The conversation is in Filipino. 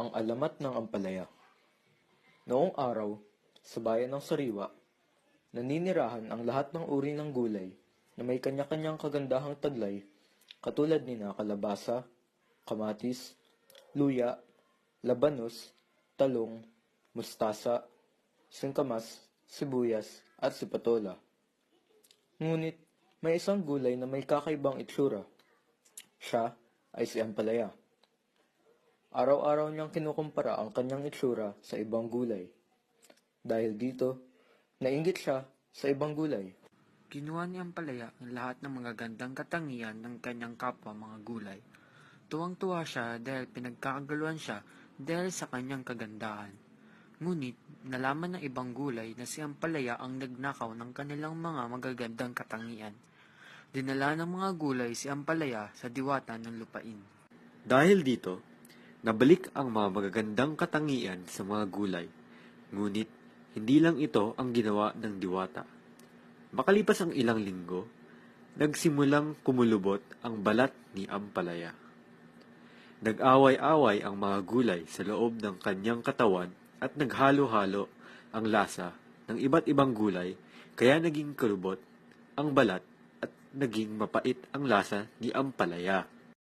Ang alamat ng ampalaya. Noong araw, sa bayan ng Sariwa, naninirahan ang lahat ng uri ng gulay na may kanya-kanyang kagandahang taglay katulad nina kalabasa, kamatis, luya, labanos, talong, mustasa, singkamas, sibuyas, at sipatola. Ngunit may isang gulay na may kakaibang itsura. Siya ay si ampalaya. Araw-araw niyang kinukumpara ang kanyang itsura sa ibang gulay. Dahil dito, nainggit siya sa ibang gulay. Kinuha ni Ampalaya ang lahat ng mga gandang katangian ng kanyang kapwa mga gulay. Tuwang-tuwa siya dahil pinagkakagaluhan siya dahil sa kanyang kagandahan. Ngunit, nalaman ng ibang gulay na si Ampalaya ang nagnakaw ng kanilang mga magagandang katangian. Dinala ng mga gulay si Ampalaya sa diwata ng lupain. Dahil dito, nabalik ang mga magagandang katangian sa mga gulay. Ngunit, hindi lang ito ang ginawa ng diwata. Makalipas ang ilang linggo, nagsimulang kumulubot ang balat ni Ampalaya. Nag-away-away ang mga gulay sa loob ng kanyang katawan at naghalo-halo ang lasa ng iba't ibang gulay, kaya naging kulubot ang balat at naging mapait ang lasa ni Ampalaya.